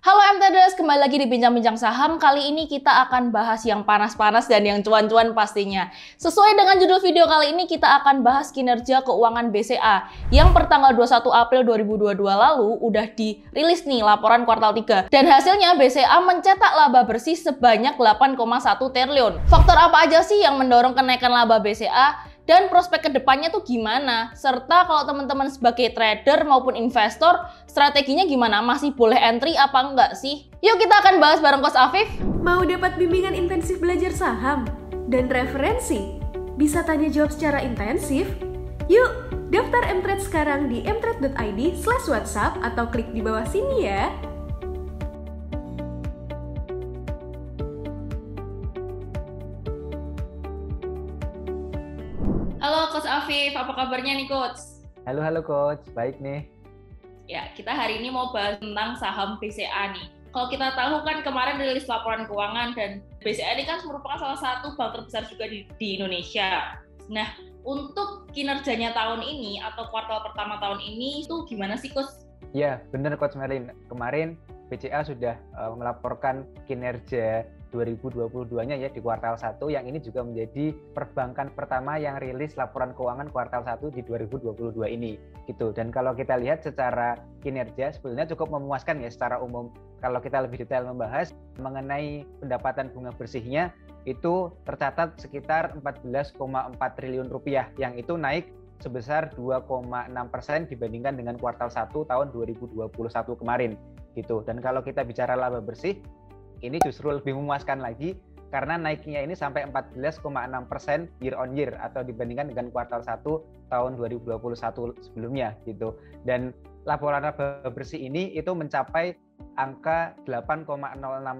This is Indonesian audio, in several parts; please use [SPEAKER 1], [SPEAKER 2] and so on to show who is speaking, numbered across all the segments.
[SPEAKER 1] Halo MTDers, kembali lagi di Bincang-Bincang Saham. Kali ini kita akan bahas yang panas-panas dan yang cuan-cuan pastinya. Sesuai dengan judul video kali ini, kita akan bahas kinerja keuangan BCA yang pertanggal 21 April 2022 lalu udah dirilis nih laporan kuartal 3. Dan hasilnya BCA mencetak laba bersih sebanyak 8,1 triliun. Faktor apa aja sih yang mendorong kenaikan laba BCA? Dan prospek kedepannya tuh gimana? Serta kalau teman-teman sebagai trader maupun investor, strateginya gimana? Masih boleh entry apa enggak sih? Yuk kita akan bahas bareng Coach Afif.
[SPEAKER 2] Mau dapat bimbingan intensif belajar saham dan referensi? Bisa tanya jawab secara intensif? Yuk, daftar mtrade sekarang di mtrade.id/whatsapp atau klik di bawah sini ya.
[SPEAKER 1] Halo Coach Afif, apa kabarnya nih Coach?
[SPEAKER 3] Halo Coach, baik nih.
[SPEAKER 1] Ya, kita hari ini mau bahas tentang saham BCA nih. Kalau kita tahu kan kemarin rilis laporan keuangan dan BCA ini kan merupakan salah satu bank terbesar juga di Indonesia. Nah, untuk kinerjanya tahun ini atau kuartal pertama tahun ini itu gimana sih Coach?
[SPEAKER 3] Ya, benar Coach Merlin. Kemarin BCA sudah melaporkan kinerja 2022-nya ya di kuartal 1, yang ini juga menjadi perbankan pertama yang rilis laporan keuangan kuartal 1 di 2022 ini gitu. Dan kalau kita lihat secara kinerja sebenarnya cukup memuaskan ya secara umum. Kalau kita lebih detail membahas mengenai pendapatan bunga bersihnya, itu tercatat sekitar 14,4 triliun rupiah, yang itu naik sebesar 2,6% dibandingkan dengan kuartal 1 tahun 2021 kemarin gitu. Dan kalau kita bicara laba bersih, ini justru lebih memuaskan lagi karena naiknya ini sampai 14,6% year on year atau dibandingkan dengan kuartal 1 tahun 2021 sebelumnya gitu. Dan laporan laba bersih ini itu mencapai angka 8,06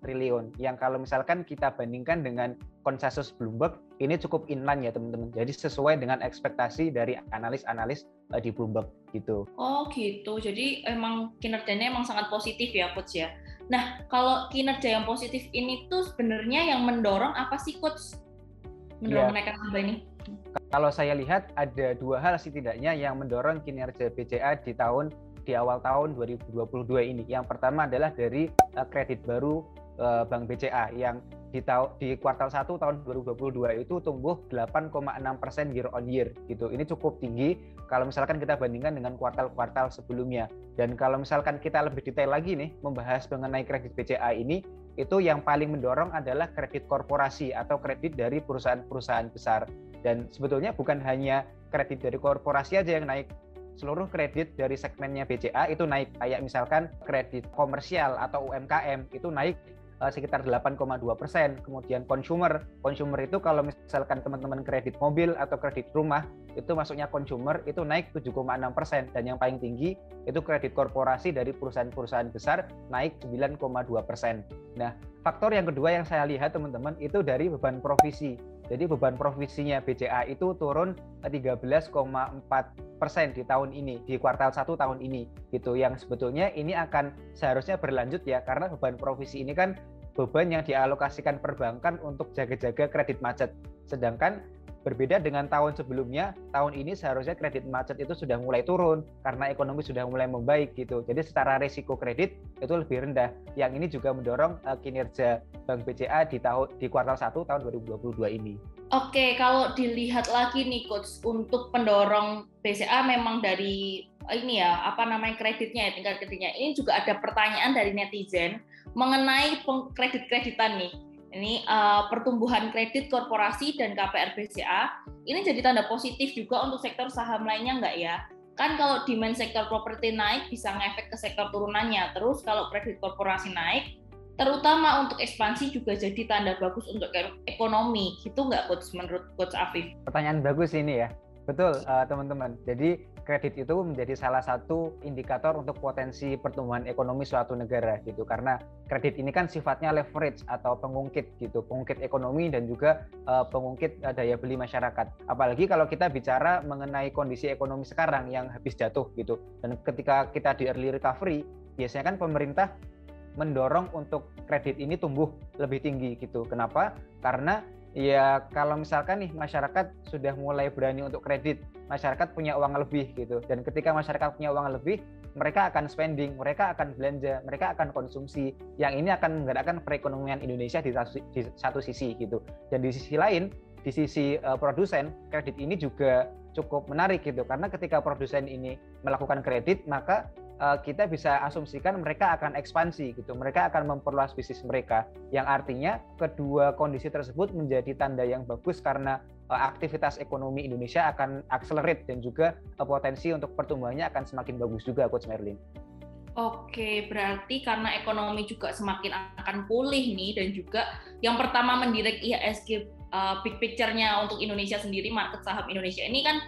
[SPEAKER 3] triliun yang kalau misalkan kita bandingkan dengan konsensus Bloomberg ini cukup inline ya teman-teman. Jadi sesuai dengan ekspektasi dari analis-analis di Bloomberg gitu.
[SPEAKER 1] Oh gitu, jadi emang kinerjanya emang sangat positif ya Coach ya. Nah, kalau kinerja yang positif ini tuh sebenarnya yang mendorong apa sih Coach? Mendorong menaikkan laba ini?
[SPEAKER 3] Kalau saya lihat ada dua hal setidaknya yang mendorong kinerja BCA di awal tahun 2022 ini. Yang pertama adalah dari kredit baru Bank BCA yang di kuartal 1 tahun 2022 itu tumbuh 8,6% year on year gitu. Ini cukup tinggi kalau misalkan kita bandingkan dengan kuartal-kuartal sebelumnya. Dan kalau misalkan kita lebih detail lagi nih membahas mengenai kredit BCA ini, itu yang paling mendorong adalah kredit korporasi atau kredit dari perusahaan-perusahaan besar. Dan sebetulnya bukan hanya kredit dari korporasi aja yang naik, seluruh kredit dari segmennya BCA itu naik. Kayak misalkan kredit komersial atau UMKM itu naik sekitar 8,2%. Kemudian consumer itu kalau misalkan teman-teman kredit mobil atau kredit rumah itu masuknya consumer itu naik 7,6%, dan yang paling tinggi itu kredit korporasi dari perusahaan-perusahaan besar naik 9,2%. Nah, faktor yang kedua yang saya lihat teman-teman itu dari beban provisi. Jadi beban provisinya BCA itu turun 13,4% di tahun ini, di kuartal 1 tahun ini gitu, yang sebetulnya ini akan seharusnya berlanjut ya, karena beban provisi ini kan beban yang dialokasikan perbankan untuk jaga-jaga kredit macet. Sedangkan berbeda dengan tahun sebelumnya, tahun ini seharusnya kredit macet itu sudah mulai turun karena ekonomi sudah mulai membaik gitu. Jadi secara risiko kredit itu lebih rendah. Yang ini juga mendorong kinerja Bank BCA di kuartal 1 tahun 2022 ini.
[SPEAKER 1] Oke, kalau dilihat lagi nih Coach, untuk pendorong BCA memang dari ini ya, kreditnya ya, tingkat kreditnya. Ini juga ada pertanyaan dari netizen mengenai kredit-kreditan nih. Ini pertumbuhan kredit korporasi dan KPR BCA ini jadi tanda positif juga untuk sektor saham lainnya nggak ya? Kan kalau demand sektor properti naik bisa ngefek ke sektor turunannya. Terus kalau kredit korporasi naik, terutama untuk ekspansi juga jadi tanda bagus untuk ekonomi. Gitu nggak Coach menurut Coach Afif?
[SPEAKER 3] Pertanyaan bagus ini ya. Betul teman-teman. Jadi kredit itu menjadi salah satu indikator untuk potensi pertumbuhan ekonomi suatu negara gitu, karena kredit ini kan sifatnya leverage atau pengungkit gitu, pengungkit ekonomi dan juga pengungkit daya beli masyarakat. Apalagi kalau kita bicara mengenai kondisi ekonomi sekarang yang habis jatuh gitu, dan ketika kita di early recovery biasanya kan pemerintah mendorong untuk kredit ini tumbuh lebih tinggi gitu. Kenapa? Karena ya kalau misalkan nih masyarakat sudah mulai berani untuk kredit, masyarakat punya uang lebih gitu, dan ketika masyarakat punya uang lebih mereka akan spending, mereka akan belanja, mereka akan konsumsi. Yang ini akan menggerakkan perekonomian Indonesia di satu sisi gitu. Dan di sisi lain, di sisi produsen, kredit ini juga cukup menarik gitu. Karena ketika produsen ini melakukan kredit, maka kita bisa asumsikan mereka akan ekspansi gitu. Mereka akan memperluas bisnis mereka. Yang artinya kedua kondisi tersebut menjadi tanda yang bagus karena aktivitas ekonomi Indonesia akan accelerate dan juga potensi untuk pertumbuhannya akan semakin bagus juga, Coach Merlin.
[SPEAKER 1] Oke, berarti karena ekonomi juga semakin akan pulih nih, dan juga yang pertama mendirect IHSG big picture-nya untuk Indonesia sendiri, market saham Indonesia ini kan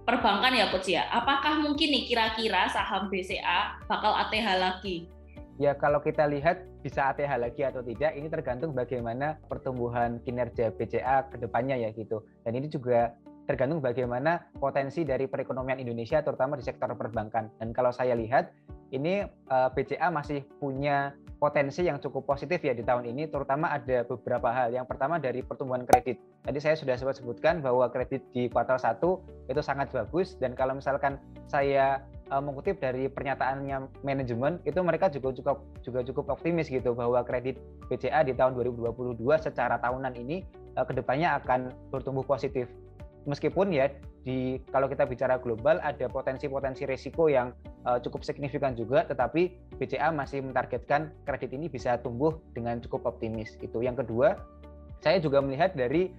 [SPEAKER 1] perbankan ya Coach ya. Apakah mungkin nih kira-kira saham BCA bakal ATH lagi?
[SPEAKER 3] Ya kalau kita lihat bisa ATH lagi atau tidak, ini tergantung bagaimana pertumbuhan kinerja BCA ke depannya ya gitu. Dan ini juga tergantung bagaimana potensi dari perekonomian Indonesia terutama di sektor perbankan. Dan kalau saya lihat ini BCA masih punya potensi yang cukup positif ya di tahun ini, terutama ada beberapa hal. Yang pertama dari pertumbuhan kredit. Tadi saya sudah sempat sebutkan bahwa kredit di kuartal 1 itu sangat bagus, dan kalau misalkan saya mengutip dari pernyataannya manajemen, itu mereka juga cukup optimis gitu bahwa kredit BCA di tahun 2022 secara tahunan ini kedepannya akan bertumbuh positif. Meskipun ya kalau kita bicara global ada potensi risiko yang cukup signifikan juga, tetapi BCA masih mentargetkan kredit ini bisa tumbuh dengan cukup optimis gitu. Yang kedua, saya juga melihat dari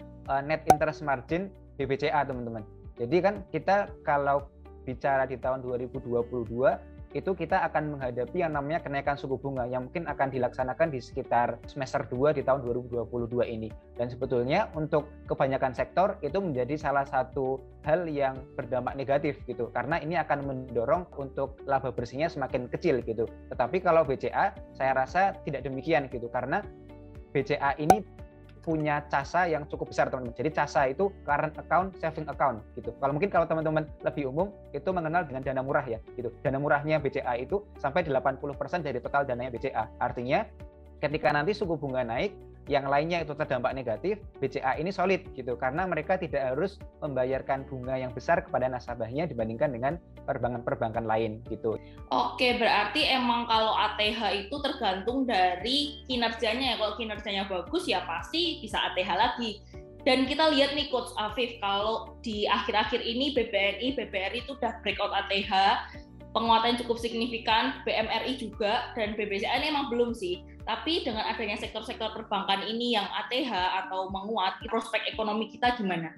[SPEAKER 3] net interest margin BBCA teman-teman. Jadi kan kita kalau bicara di tahun 2022 itu kita akan menghadapi yang namanya kenaikan suku bunga yang mungkin akan dilaksanakan di sekitar semester 2 di tahun 2022 ini. Dan sebetulnya untuk kebanyakan sektor itu menjadi salah satu hal yang berdampak negatif gitu. Karena ini akan mendorong untuk laba bersihnya semakin kecil gitu. Tetapi kalau BCA saya rasa tidak demikian gitu. Karena BCA ini punya CASA yang cukup besar teman-teman. Jadi CASA itu current account, saving account gitu. Kalau teman-teman lebih umum itu mengenal dengan dana murah ya gitu. Dana murahnya BCA itu sampai 80% dari total dananya BCA. Artinya ketika nanti suku bunga naik, yang lainnya itu terdampak negatif, BCA ini solid gitu karena mereka tidak harus membayarkan bunga yang besar kepada nasabahnya dibandingkan dengan perbankan lain gitu.
[SPEAKER 1] Oke, berarti emang kalau ATH itu tergantung dari kinerjanya ya. Kalau kinerjanya bagus ya pasti bisa ATH lagi. Dan kita lihat nih Coach Afif, kalau di akhir-akhir ini BBRI itu udah breakout ATH, penguatan cukup signifikan, BMRI juga, dan BBCA ini emang belum sih. Tapi dengan adanya sektor-sektor perbankan ini yang ATH atau menguat, prospek ekonomi kita gimana?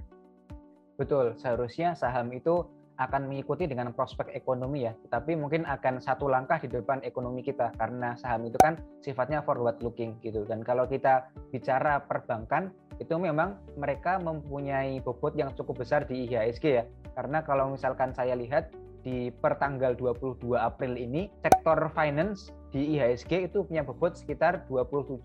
[SPEAKER 3] Betul, seharusnya saham itu akan mengikuti dengan prospek ekonomi ya, tapi mungkin akan satu langkah di depan ekonomi kita karena saham itu kan sifatnya forward looking gitu. Dan kalau kita bicara perbankan, itu memang mereka mempunyai bobot yang cukup besar di IHSG ya. Karena kalau misalkan saya lihat di pertanggal 22 April ini sektor finance di IHSG itu punya bobot sekitar 27%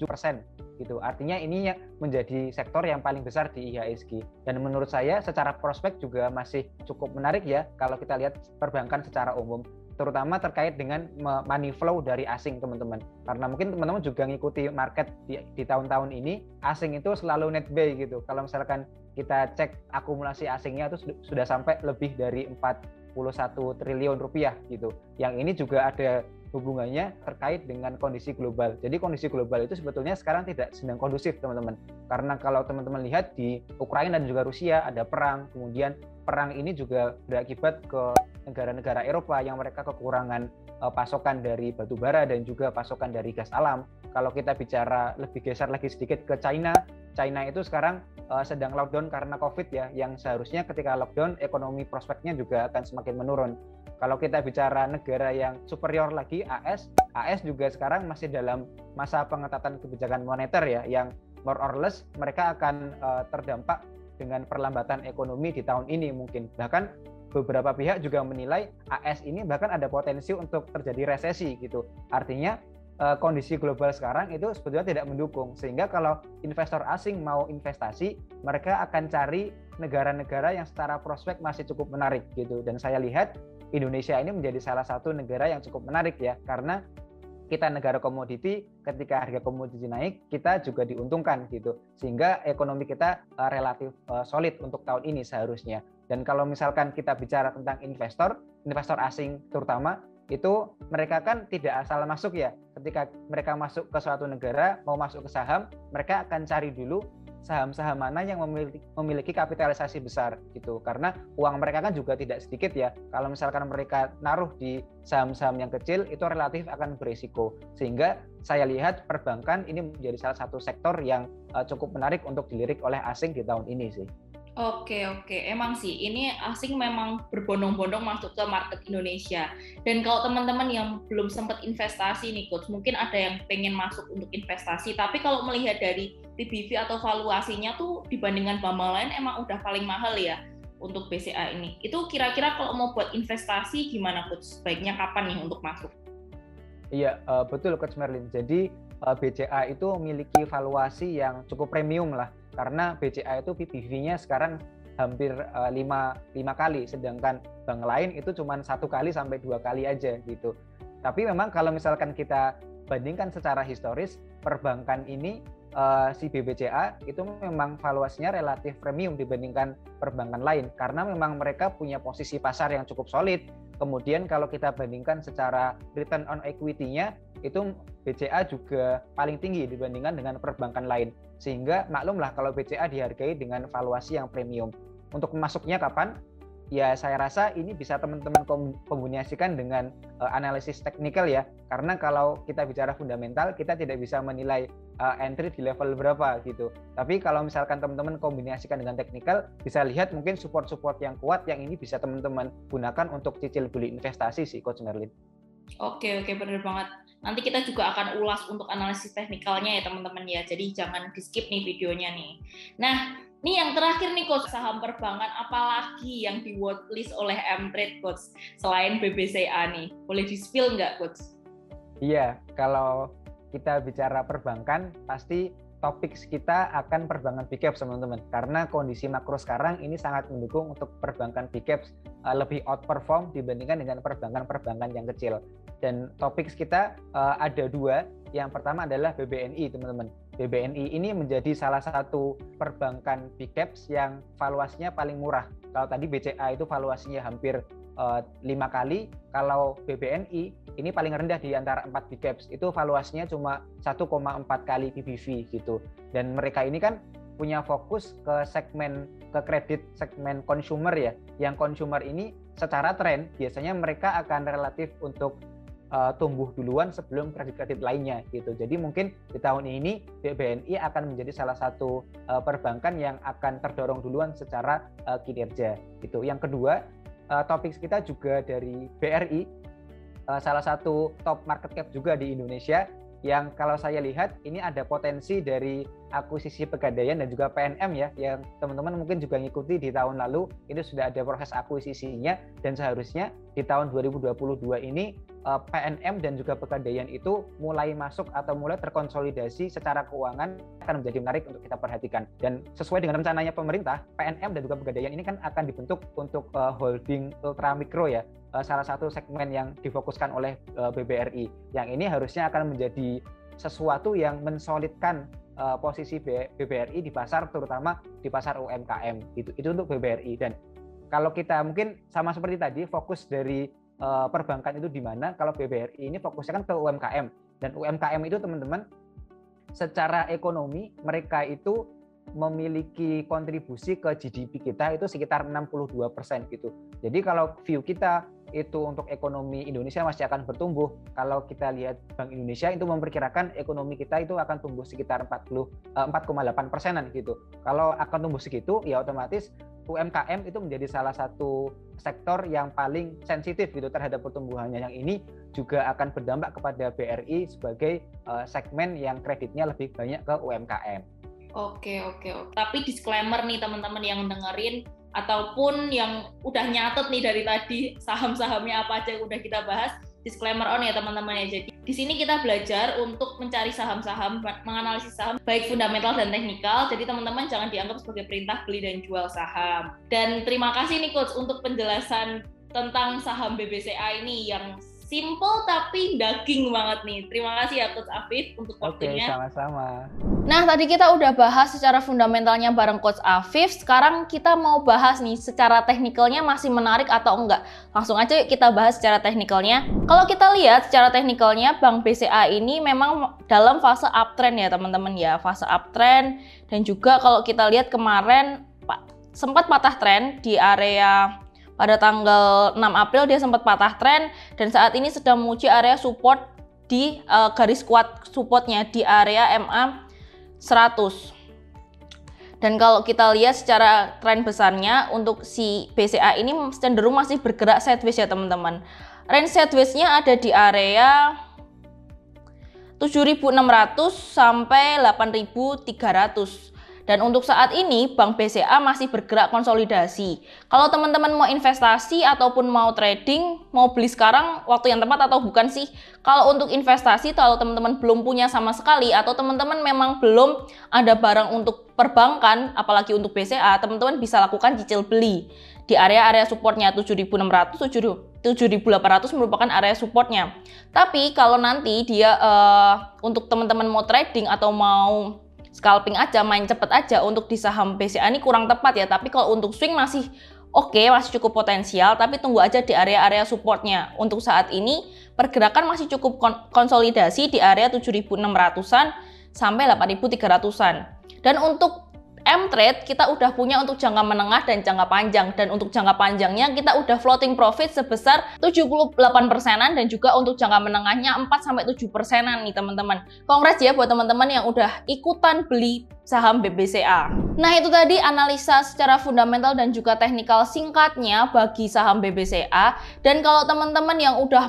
[SPEAKER 3] gitu. Artinya ini menjadi sektor yang paling besar di IHSG. Dan menurut saya secara prospek juga masih cukup menarik ya kalau kita lihat perbankan secara umum, terutama terkait dengan money flow dari asing teman-teman. Karena mungkin teman-teman juga ngikuti market di tahun-tahun ini, asing itu selalu net buy gitu. Kalau misalkan kita cek akumulasi asingnya itu sudah sampai lebih dari 41 triliun rupiah gitu. Yang ini juga ada hubungannya terkait dengan kondisi global. Jadi kondisi global itu sebetulnya sekarang tidak sedang kondusif teman-teman. Karena kalau teman-teman lihat di Ukraina dan juga Rusia ada perang, kemudian perang ini juga berakibat ke negara-negara Eropa yang mereka kekurangan pasokan dari batu bara dan juga pasokan dari gas alam. Kalau kita bicara lebih geser lagi sedikit ke China itu sekarang sedang lockdown karena COVID ya, yang seharusnya ketika lockdown ekonomi prospeknya juga akan semakin menurun. Kalau kita bicara negara yang superior lagi, AS juga sekarang masih dalam masa pengetatan kebijakan moneter ya, yang more or less mereka akan terdampak dengan perlambatan ekonomi di tahun ini mungkin. Bahkan beberapa pihak juga menilai AS ini bahkan ada potensi untuk terjadi resesi gitu. Artinya kondisi global sekarang itu sebetulnya tidak mendukung, sehingga kalau investor asing mau investasi, mereka akan cari negara-negara yang secara prospek masih cukup menarik gitu. Dan saya lihat Indonesia ini menjadi salah satu negara yang cukup menarik ya, karena kita negara komoditi, ketika harga komoditi naik, kita juga diuntungkan gitu, sehingga ekonomi kita relatif solid untuk tahun ini seharusnya. Dan kalau misalkan kita bicara tentang investor asing terutama, itu mereka kan tidak asal masuk ya. Ketika mereka masuk ke suatu negara, mau masuk ke saham, mereka akan cari dulu saham-saham mana yang memiliki kapitalisasi besar gitu. Karena uang mereka kan juga tidak sedikit ya. Kalau misalkan mereka naruh di saham-saham yang kecil, itu relatif akan berisiko. Sehingga saya lihat perbankan ini menjadi salah satu sektor yang cukup menarik untuk dilirik oleh asing di tahun ini sih.
[SPEAKER 1] Oke, emang sih ini asing memang berbondong-bondong masuk ke market Indonesia. Dan kalau teman-teman yang belum sempat investasi nih Coach, mungkin ada yang pengen masuk untuk investasi, tapi kalau melihat dari PBV atau valuasinya tuh dibandingkan bank lain emang udah paling mahal ya untuk BCA ini. Itu kira-kira kalau mau buat investasi gimana Coach? Sebaiknya kapan nih untuk masuk?
[SPEAKER 3] Iya, betul Coach Merlin. Jadi BCA itu memiliki valuasi yang cukup premium lah. Karena BCA itu PBV-nya sekarang hampir 5 kali, sedangkan bank lain itu cuma 1 kali sampai 2 kali aja gitu. Tapi memang kalau misalkan kita bandingkan secara historis, perbankan ini si BBCA itu memang valuasinya relatif premium dibandingkan perbankan lain karena memang mereka punya posisi pasar yang cukup solid. Kemudian kalau kita bandingkan secara return on equity-nya itu BCA juga paling tinggi dibandingkan dengan perbankan lain. Sehingga maklumlah kalau BCA dihargai dengan valuasi yang premium. Untuk masuknya kapan? Ya saya rasa ini bisa teman-teman kombinasikan dengan analisis teknikal ya. Karena kalau kita bicara fundamental, kita tidak bisa menilai entry di level berapa gitu. Tapi kalau misalkan teman-teman kombinasikan dengan teknikal, bisa lihat mungkin support-support yang kuat yang ini bisa teman-teman gunakan untuk cicil beli investasi sih Coach Merlin.
[SPEAKER 1] Oke, benar banget. Nanti kita juga akan ulas untuk analisis teknikalnya ya teman-teman ya. Jadi jangan di-skip nih videonya nih. Nah, ini yang terakhir nih Coach, saham perbankan apalagi yang di watchlist oleh M-Trade Coach selain BBCA nih? Boleh di-spill nggak Coach?
[SPEAKER 3] Iya, kalau kita bicara perbankan pasti topik kita akan perbankan big caps teman-teman. Karena kondisi makro sekarang ini sangat mendukung untuk perbankan big caps lebih outperform dibandingkan dengan perbankan-perbankan yang kecil. Dan topik kita ada 2. Yang pertama adalah BBNI teman-teman. BBNI ini menjadi salah satu perbankan big caps yang valuasinya paling murah. Kalau tadi BCA itu valuasinya hampir 5 kali, kalau BBNI ini paling rendah di antara 4 big caps, itu valuasinya cuma 1,4 kali PBV gitu. Dan mereka ini kan punya fokus ke kredit segmen consumer ya, yang consumer ini secara tren biasanya mereka akan relatif untuk tumbuh duluan sebelum kredit-kredit lainnya gitu. Jadi mungkin di tahun ini BBNI akan menjadi salah satu perbankan yang akan terdorong duluan secara kinerja gitu. Yang kedua, topik kita juga dari BRI, salah satu top market cap juga di Indonesia, yang kalau saya lihat ini ada potensi dari akuisisi Pegadaian dan juga PNM ya, yang teman-teman mungkin juga ngikuti di tahun lalu itu sudah ada proses akuisisinya, dan seharusnya di tahun 2022 ini PNM dan juga Pegadaian itu mulai masuk atau mulai terkonsolidasi secara keuangan akan menjadi menarik untuk kita perhatikan. Dan sesuai dengan rencananya pemerintah, PNM dan juga Pegadaian ini kan akan dibentuk untuk holding ultra mikro ya, salah satu segmen yang difokuskan oleh BBRI. Yang ini harusnya akan menjadi sesuatu yang mensolidkan posisi BBRI di pasar, terutama di pasar UMKM. Itu untuk BBRI. Dan kalau kita mungkin sama seperti tadi, fokus dari perbankan itu di mana? Kalau BBRI ini fokusnya kan ke UMKM, dan UMKM itu teman-teman secara ekonomi mereka itu memiliki kontribusi ke GDP kita itu sekitar 62% gitu. Jadi kalau view kita itu untuk ekonomi Indonesia masih akan bertumbuh. Kalau kita lihat Bank Indonesia itu memperkirakan ekonomi kita itu akan tumbuh sekitar 4,8%-an gitu. Kalau akan tumbuh segitu, ya otomatis UMKM itu menjadi salah satu sektor yang paling sensitif gitu terhadap pertumbuhannya. Yang ini juga akan berdampak kepada BRI sebagai segmen yang kreditnya lebih banyak ke UMKM.
[SPEAKER 1] Oke. Tapi disclaimer nih teman-teman yang dengerin ataupun yang udah nyatet nih dari tadi saham-sahamnya apa aja yang udah kita bahas, disclaimer on ya teman-teman ya. Jadi di sini kita belajar untuk mencari saham-saham, menganalisis saham baik fundamental dan teknikal. Jadi teman-teman jangan dianggap sebagai perintah beli dan jual saham. Dan terima kasih nih Coach untuk penjelasan tentang saham BBCA ini yang simple tapi daging banget nih. Terima kasih ya Coach Afif untuk waktunya.
[SPEAKER 3] Oke, sama-sama.
[SPEAKER 1] Nah, tadi kita udah bahas secara fundamentalnya bareng Coach Afif. Sekarang kita mau bahas nih secara teknikalnya masih menarik atau enggak. Langsung aja yuk kita bahas secara teknikalnya. Kalau kita lihat secara teknikalnya, Bank BCA ini memang dalam fase uptrend ya teman-teman ya. Fase uptrend, dan juga kalau kita lihat kemarin sempat patah tren di area pada tanggal 6 April dia sempat patah tren, dan saat ini sedang menguji area support di garis kuat supportnya di area MA 100. Dan kalau kita lihat secara tren besarnya untuk si BCA ini cenderung masih bergerak sideways ya teman-teman. Range sideways-nya ada di area 7.600 sampai 8.300. Dan untuk saat ini Bank BCA masih bergerak konsolidasi. Kalau teman-teman mau investasi ataupun mau trading, mau beli sekarang waktu yang tepat atau bukan sih? Kalau untuk investasi, kalau teman-teman belum punya sama sekali atau teman-teman memang belum ada barang untuk perbankan, apalagi untuk BCA, teman-teman bisa lakukan cicil beli. Di area supportnya 7.600, 7.800 merupakan area supportnya. Tapi kalau nanti dia untuk teman-teman mau trading atau mau scalping aja, main cepet aja untuk di saham BCA ini kurang tepat ya. Tapi kalau untuk swing masih oke, masih cukup potensial, tapi tunggu aja di area-area supportnya. Untuk saat ini pergerakan masih cukup konsolidasi di area 7.600-an sampai 8.300-an. Dan untuk M-Trade kita udah punya untuk jangka menengah dan jangka panjang, dan untuk jangka panjangnya kita udah floating profit sebesar 78%-an, dan juga untuk jangka menengahnya 4-7%-an nih teman-teman. Kongres ya buat teman-teman yang udah ikutan beli saham BBCA. Nah, itu tadi analisa secara fundamental dan juga teknikal singkatnya bagi saham BBCA. Dan kalau teman-teman yang udah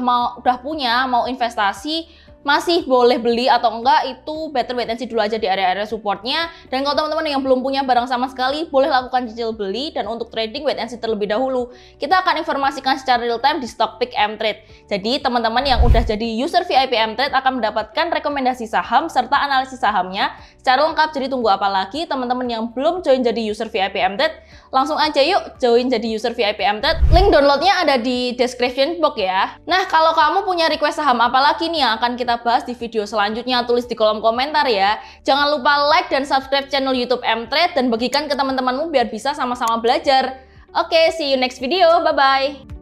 [SPEAKER 1] punya mau investasi, masih boleh beli atau enggak, itu better wait and see dulu aja di area-area supportnya. Dan kalau teman-teman yang belum punya barang sama sekali, boleh lakukan cicil beli. Dan untuk trading, wait and see terlebih dahulu. Kita akan informasikan secara real time di Stockpick M-Trade. Jadi teman-teman yang udah jadi user VIP M-Trade akan mendapatkan rekomendasi saham serta analisis sahamnya secara lengkap. Jadi tunggu apa lagi? Teman-teman yang belum join jadi user VIP M-Trade, langsung aja yuk join jadi user VIP M-Trade. Link downloadnya ada di description box ya. Nah, kalau kamu punya request saham apa lagi nih yang akan kita bahas di video selanjutnya, tulis di kolom komentar ya. Jangan lupa like dan subscribe channel YouTube M-Trade dan bagikan ke teman-temanmu biar bisa sama-sama belajar. Oke, see you next video. Bye-bye.